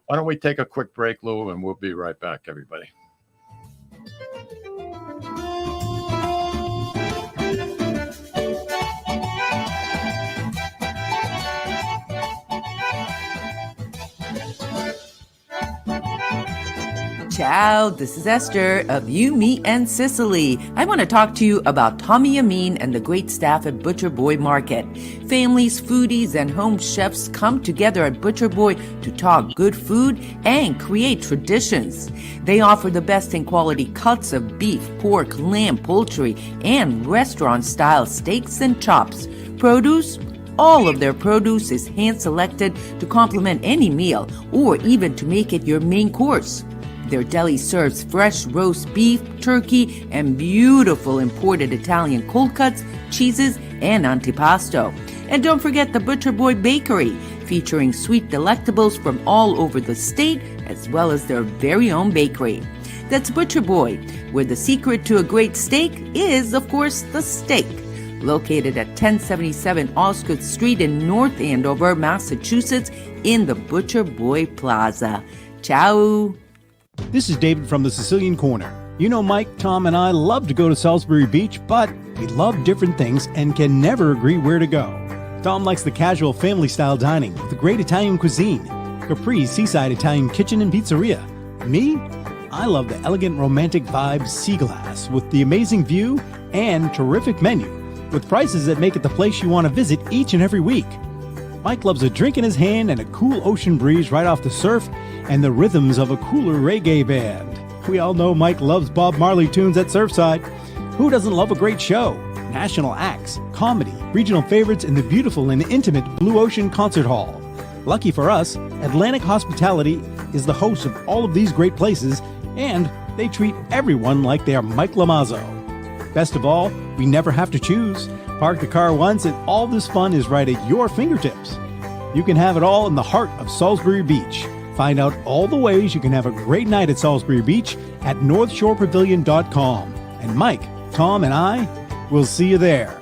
Why don't we take a quick break, Lou, and we'll be right back, everybody. Ciao, this is Esther of You, Me, and Sicily. I want to talk to you about Tommy Amin and the great staff at Butcher Boy Market. Families, foodies, and home chefs come together at Butcher Boy to talk good food and create traditions. They offer the best in quality cuts of beef, pork, lamb, poultry, and restaurant-style steaks and chops. Produce? All of their produce is hand-selected to complement any meal or even to make it your main course. Their deli serves fresh roast beef, turkey, and beautiful imported Italian cold cuts, cheeses, and antipasto. And don't forget the Butcher Boy Bakery, featuring sweet delectables from all over the state, as well as their very own bakery. That's Butcher Boy, where the secret to a great steak is, of course, the steak. Located at 1077 Osgood Street in North Andover, Massachusetts, in the Butcher Boy Plaza. Ciao! This is David from the Sicilian Corner. You know, Mike, Tom, and I love to go to Salisbury Beach, but we love different things and can never agree where to go. Tom likes the casual family-style dining with the great Italian cuisine, Capri's seaside Italian kitchen and pizzeria. Me? I love the elegant romantic vibe Sea Glass with the amazing view and terrific menu, with prices that make it the place you want to visit each and every week. Mike loves a drink in his hand and a cool ocean breeze right off the surf and the rhythms of a cooler reggae band. We all know Mike loves Bob Marley tunes at Surfside. Who doesn't love a great show? National acts, comedy, regional favorites in the beautiful and intimate Blue Ocean Concert Hall. Lucky for us, Atlantic Hospitality is the host of all of these great places, and they treat everyone like they are Mike Lamazzo. Best of all, we never have to choose. Park the car once and all this fun is right at your fingertips. You can have it all in the heart of Salisbury Beach. Find out all the ways you can have a great night at Salisbury Beach at northshorepavilion.com. And Mike, Tom, and I will see you there.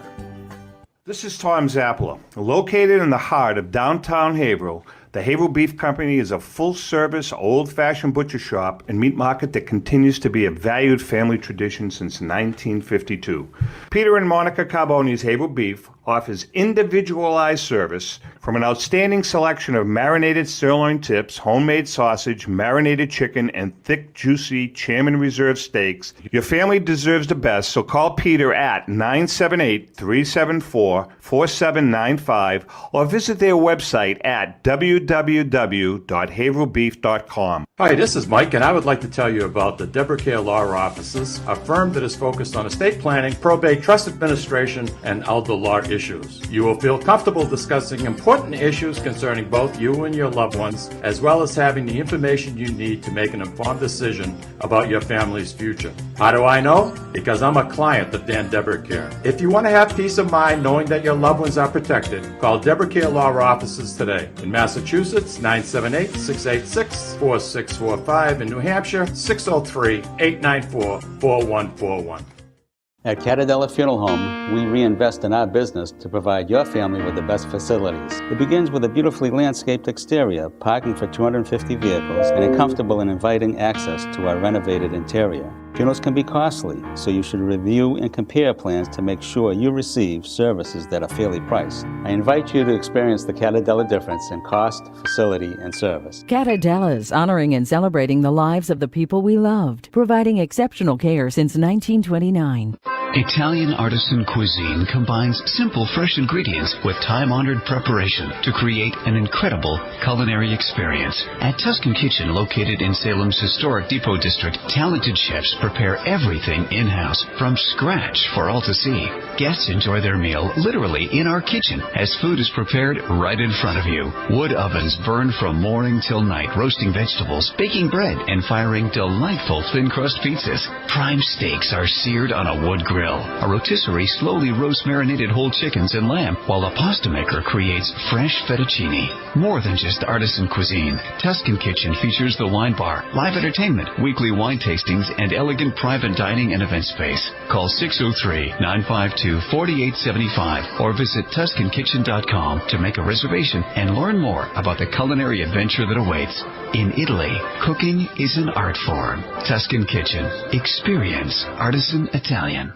This is Tom Zappala. Located in the heart of downtown Haverhill, the Haverhill Beef Company is a full-service, old-fashioned butcher shop and meat market that continues to be a valued family tradition since 1952. Peter and Monica Carboni's Haverhill Beef offers individualized service from an outstanding selection of marinated sirloin tips, homemade sausage, marinated chicken, and thick, juicy Chairman Reserve steaks. Your family deserves the best, so call Peter at 978-374-4795 or visit their website at www.haverhillbeef.com. Hi, this is Mike, and I would like to tell you about the Deborah Care Law Offices, a firm that is focused on estate planning, probate, trust administration, and elder law issues. You will feel comfortable discussing important issues concerning both you and your loved ones, as well as having the information you need to make an informed decision about your family's future. How do I know? Because I'm a client of Dan Deborah Care. If you want to have peace of mind knowing that your loved ones are protected, call Deborah Care Law Offices today. In Massachusetts, 978-686-4645. In New Hampshire, 603-894-4141. At Catadella Funeral Home, we reinvest in our business to provide your family with the best facilities. It begins with a beautifully landscaped exterior, parking for 250 vehicles, and a comfortable and inviting access to our renovated interior. Funerals can be costly, so you should review and compare plans to make sure you receive services that are fairly priced. I invite you to experience the Catadella difference in cost, facility, and service. Catadella's honoring and celebrating the lives of the people we loved, providing exceptional care since 1929. Italian artisan cuisine combines simple, fresh ingredients with time-honored preparation to create an incredible culinary experience. At Tuscan Kitchen, located in Salem's historic Depot District, talented chefs prepare everything in-house from scratch for all to see. Guests enjoy their meal literally in our kitchen as food is prepared right in front of you. Wood ovens burn from morning till night, roasting vegetables, baking bread, and firing delightful thin crust pizzas. Prime steaks are seared on a wood grill grill. A rotisserie slowly roasts marinated whole chickens and lamb, while a pasta maker creates fresh fettuccine. More than just artisan cuisine, Tuscan Kitchen features the wine bar, live entertainment, weekly wine tastings, and elegant private dining and event space. Call 603-952-4875 or visit TuscanKitchen.com to make a reservation and learn more about the culinary adventure that awaits. In Italy, cooking is an art form. Tuscan Kitchen. Experience artisan Italian.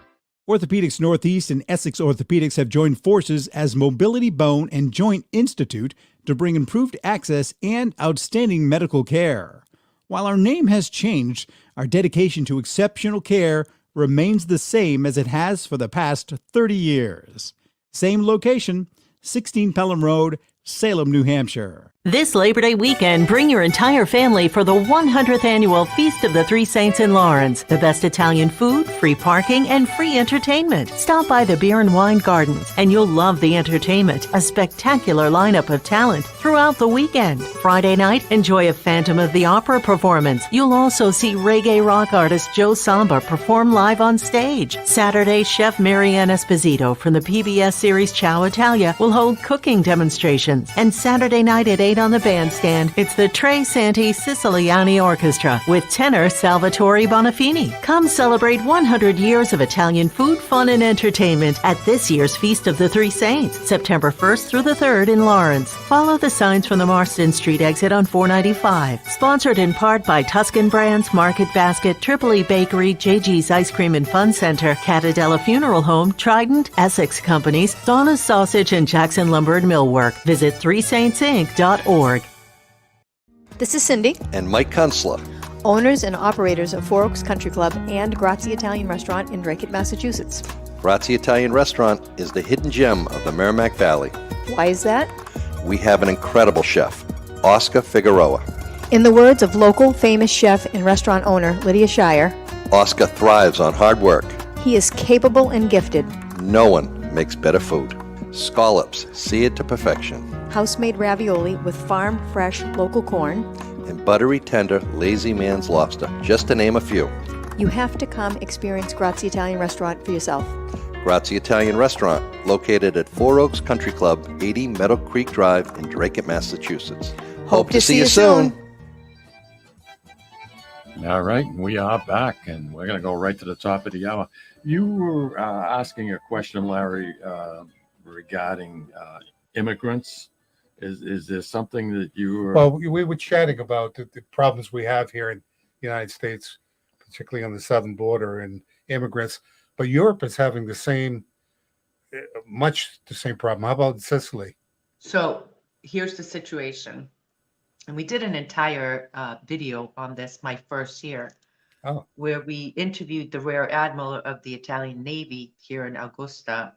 Orthopedics Northeast and Essex Orthopedics have joined forces as Mobility Bone and Joint Institute to bring improved access and outstanding medical care. While our name has changed, our dedication to exceptional care remains the same as it has for the past 30 years. Same location, 16 Pelham Road, Salem, New Hampshire. This Labor Day weekend, bring your entire family for the 100th annual Feast of the Three Saints in Lawrence. The best Italian food, free parking, and free entertainment. Stop by the Beer and Wine Gardens, and you'll love the entertainment. A spectacular lineup of talent throughout the weekend. Friday night, enjoy a Phantom of the Opera performance. You'll also see reggae rock artist Joe Samba perform live on stage. Saturday, Chef Marianne Esposito from the PBS series Ciao Italia will hold cooking demonstrations. And Saturday night at 8 on the bandstand, it's the Tre Santi Siciliani Orchestra with tenor Salvatore Bonafini. Come celebrate 100 years of Italian food, fun, and entertainment at this year's Feast of the Three Saints, September 1st through the 3rd in Lawrence. Follow the signs from the Marston Street exit on 495. Sponsored in part by Tuscan Brands, Market Basket, Tripoli Bakery, JG's Ice Cream and Fun Center, Catadella Funeral Home, Trident, Essex Companies, Donna's Sausage, and Jackson Lumber and Millwork. Visit threesaintsinc.org. This is Cindy, And Mike Kunstler. owners and operators of Four Oaks Country Club and Grazie Italian Restaurant in Drake, Massachusetts. Grazie Italian Restaurant is the hidden gem of the Merrimack Valley. Why is that? We have an incredible chef, Oscar Figueroa. In the words of local famous chef and restaurant owner Lydia Shire, Oscar thrives on hard work. he is capable and gifted. No one makes better food. Scallops, seared to perfection. House-made ravioli with farm-fresh local corn. And buttery, tender, lazy man's lobster, just to name a few. You have to come experience Grazie Italian Restaurant for yourself. Grazie Italian Restaurant, located at Four Oaks Country Club, 80 Meadow Creek Drive in Drake, Massachusetts. Hope to see you soon. All right, we are back, and we're going to go right to the top of the hour. You were asking a question, Larry, regarding immigrants. Is there something that you were... Well, we were chatting about the problems we have here in the United States, particularly on the southern border and immigrants. But Europe is having the same, much the same problem. How about Sicily? So here's the situation. And we did an entire video on this my first year, where we interviewed the Rear Admiral of the Italian Navy here in Augusta,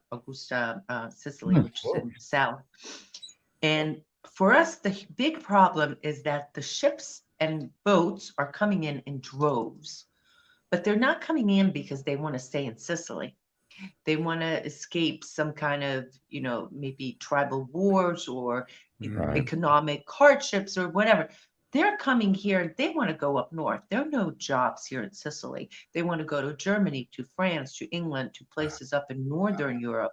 Sicily, which is in the south. And for us, the big problem is that the ships and boats are coming in droves, but they're not coming in because they want to stay in Sicily. They want to escape some kind of, maybe tribal wars or economic hardships or whatever. They're coming here. They want to go up north. There are no jobs here in Sicily. They want to go to Germany, to France, to England, to places up in Northern Europe.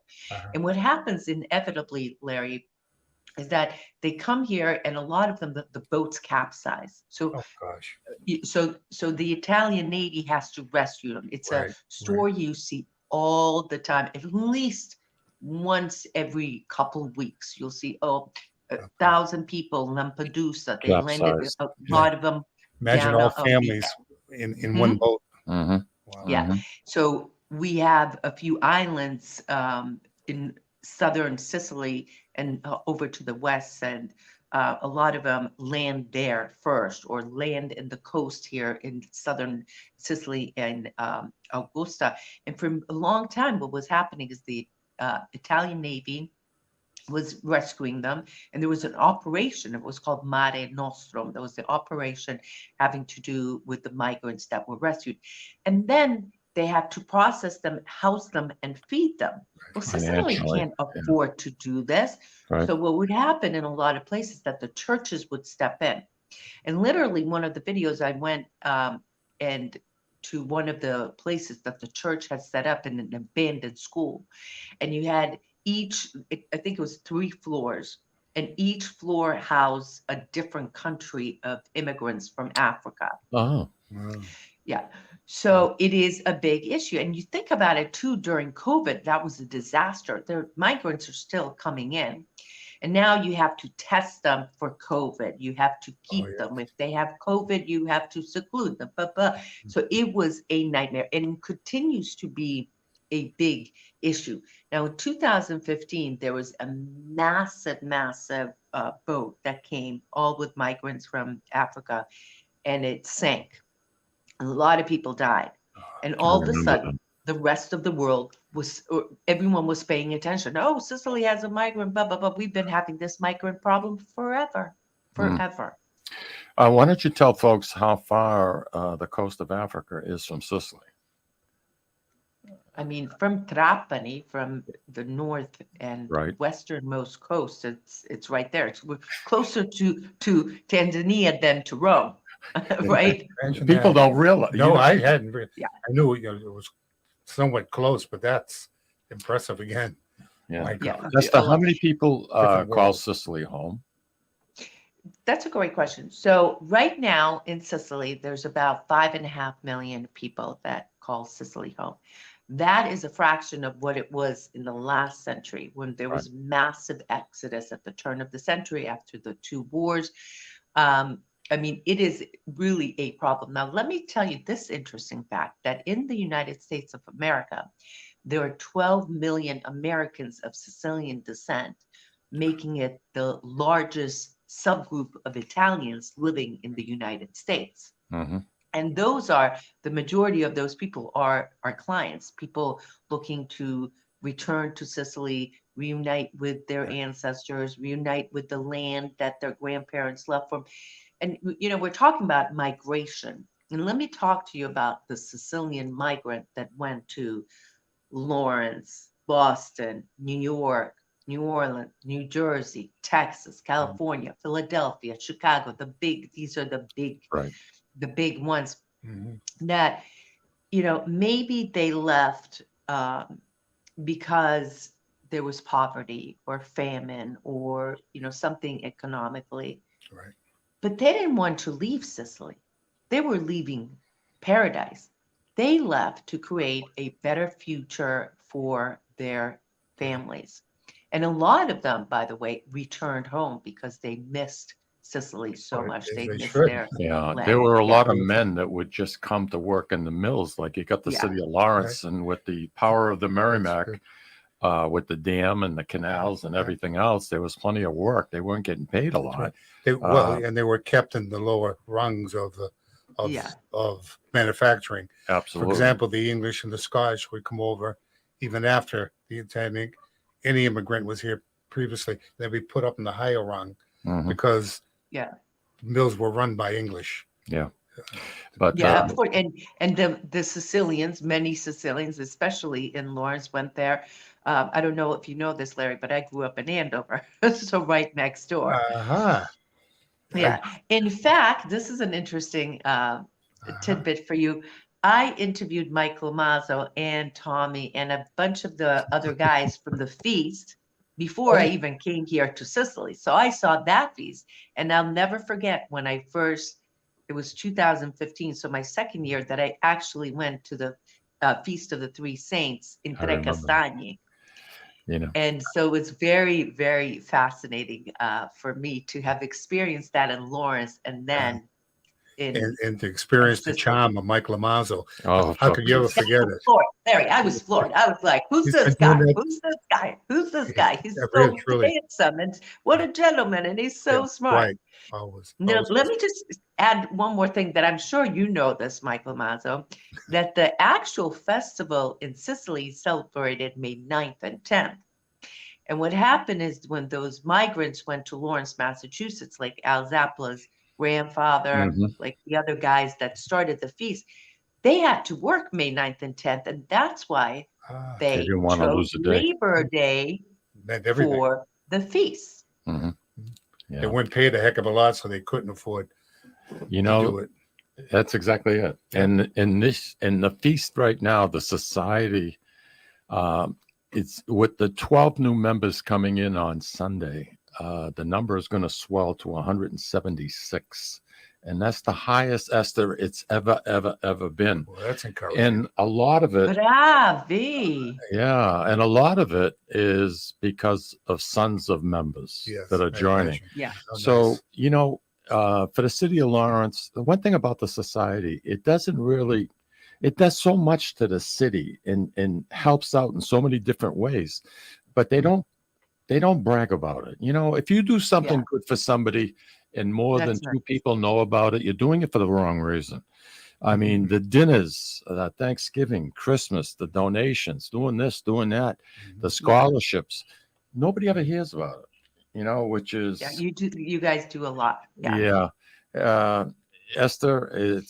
And what happens inevitably, Larry, is that they come here and a lot of them, the boats capsize. So, so the Italian Navy has to rescue them. It's a story you see all the time, at least once every couple of weeks. You'll see, 1,000 people, Lampedusa. They landed, a lot of them. Imagine all families in one boat. Wow. Yeah. So we have a few islands in southern Sicily and over to the west, and a lot of them land there first or land in the coast here in southern Sicily and Augusta. And for a long time, what was happening is the Italian Navy was rescuing them, and there was an operation. It was called Mare Nostrum. That was the operation having to do with the migrants that were rescued. And then they had to process them, house them, and feed them. Well, Sicily can't afford to do this. So what would happen in a lot of places that the churches would step in. And literally one of the videos I went and to one of the places that the church had set up in an abandoned school. And you had I think it was 3 floors, and each floor housed a different country of immigrants from Africa. Oh, Wow. Yeah. So it is a big issue. And you think about it too, during COVID, that was a disaster. The migrants are still coming in. And now you have to test them for COVID. You have to keep them. If they have COVID, you have to seclude them. So it was a nightmare, and it continues to be a big issue. Now, in 2015, there was a massive boat that came, all with migrants from Africa, and it sank. A lot of people died. And all of a sudden, the rest of the world everyone was paying attention. Oh, Sicily has a migrant, blah, blah, blah. We've been having this migrant problem forever. Why don't you tell folks how far the coast of Africa is from Sicily? I mean, from Trapani, from the north and westernmost coast, it's right there. It's closer to Tanzania than to Rome, right? People don't realize. No, I hadn't. I knew it was somewhat close, but that's impressive again. Yeah. Eszter, how many people call Sicily home? That's a great question. So right now in Sicily, there's about 5.5 million people that call Sicily home. That is a fraction of what it was in the last century, when there was massive exodus at the turn of the century after the 2 wars. I mean, it is really a problem. Now, let me tell you this interesting fact, that in the United States of America, there are 12 million Americans of Sicilian descent, making it the largest subgroup of Italians living in the United States. Mm-hmm. And the majority of those people are our clients, people looking to return to Sicily, reunite with their ancestors, reunite with the land that their grandparents left from. And, we're talking about migration. And let me talk to you about the Sicilian migrant that went to Lawrence, Boston, New York, New Orleans, New Jersey, Texas, California, Philadelphia, Chicago. These are the big ones that, maybe they left because there was poverty or famine or, something economically. Right. But they didn't want to leave Sicily. They were leaving paradise. They left to create a better future for their families. And a lot of them, by the way, returned home because they missed Sicily so much. They missed their land. There were a lot of men that would just come to work in the mills. Like you got the city of Lawrence, and with the power of the Merrimack, with the dam and the canals and everything else, there was plenty of work. They weren't getting paid a lot. And they were kept in the lower rungs of manufacturing. Absolutely. For example, the English and the Scottish would come over even after the Italian. Any immigrant was here previously, they'd be put up in the higher rung because mills were run by English. Yeah. But of course, and the Sicilians, many Sicilians, especially in Lawrence, went there. I don't know if you know this, Larry, but I grew up in Andover, so right next door. Yeah. In fact, this is an interesting tidbit for you. I interviewed Mike Lamazzo and Tommy and a bunch of the other guys from the feast before I even came here to Sicily. So I saw that feast, and I'll never forget when it was 2015, so my second year, that I actually went to the Feast of the Three Saints in Tre Castagni. And so it's very, very fascinating for me to have experienced that in Lawrence, and then and to experience the charm of Mike Lamazzo. Oh, how could you ever forget it? Larry, I was floored. I was like, who's this guy? Who's this guy? Who's this guy? He's so handsome, and what a gentleman, and he's so smart. Right. Always. Now, let me just add one more thing that I'm sure you know this, Mike Lamazzo, that the actual festival in Sicily celebrated May 9th and 10th. And what happened is when those migrants went to Lawrence, Massachusetts, like Al Zapla's grandfather, like the other guys that started the feast, they had to work May 9th and 10th. And that's why they didn't want to lose a day. Labor Day for the feast. They weren't paid a heck of a lot, so they couldn't afford to do it. That's exactly it. And in the feast right now, the society, it's with the 12 new members coming in on Sunday. The number is going to swell to 176. And that's the highest, Esther, it's ever been. Well, that's encouraging. And a lot of it, Bravi. yeah, and a lot of it is because of sons of members Yes, that are I joining. imagine. Yeah. Oh, So, nice. you know, for the city of Lawrence, the one thing about the society, it does so much to the city and helps out in so many different ways, but they don't brag about it. You know, if you do something good for somebody and more That's than two people know about it, you're doing it for the wrong reason. I Mm-hmm. mean, the dinners, Thanksgiving, Christmas, the donations, doing this, doing that, the scholarships, nobody ever hears about it, you know, which is, Yeah, you guys do a lot. Yeah. Esther,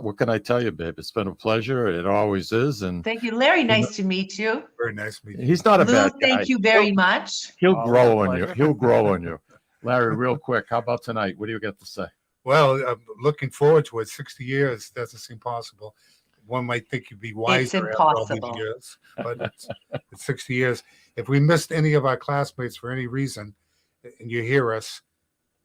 what can I tell you, babe? It's been a pleasure. It always is. And Thanch you, Larry. Nice to meet you. Very nice meeting you. he's not a Lou, bad guy. thank you very much. He'll Always grow a on you. pleasure. He'll grow on you. Larry, real quick, how about tonight? What do you got to say? Well, I'm looking forward to it. 60 years doesn't seem possible. One might think you'd be wiser after all these impossible. years, but it's 60 years. If we missed any of our classmates for any reason, and you hear us,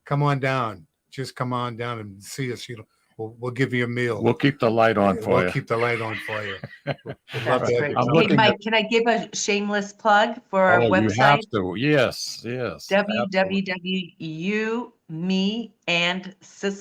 come on down. Just come on down and see us. You know, we'll give you a meal. We'll keep the light on for We'll you. keep the light on for you. We'd love That's to have great. you I'm come. Hey, looking Mike, can I give a shameless plug for our Oh, you have website? to. Yes. Absolutely.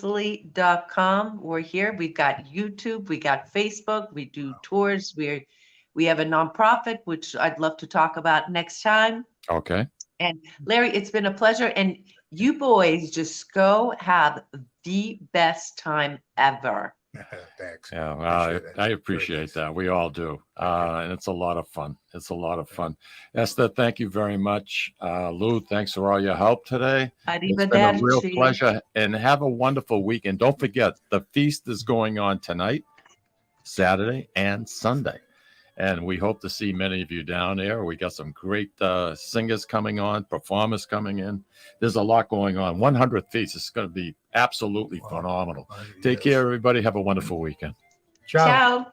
www.youmeandsicily.com. We're here. We've got YouTube, we got Facebook, we do tours. We have a nonprofit, which I'd love to talk about next time. Okay. And Larry, it's been a pleasure. And you boys just go have the best time ever. Thanks. Yeah, Appreciate it. I appreciate that. We all do. And it's a lot of fun. It's a lot of fun. Esther, thank you very much. Lou, thanks for all your help today. It's been a real Arrivederci. pleasure. And have a wonderful weekend. Don't forget, the feast is going on tonight, Saturday, and Sunday. And we hope to see many of you down there. We got some great singers coming on, performers coming in. There's a lot going on. 100 feasts. It's going to be absolutely phenomenal. Take care, everybody. Have a wonderful weekend. Ciao. Ciao.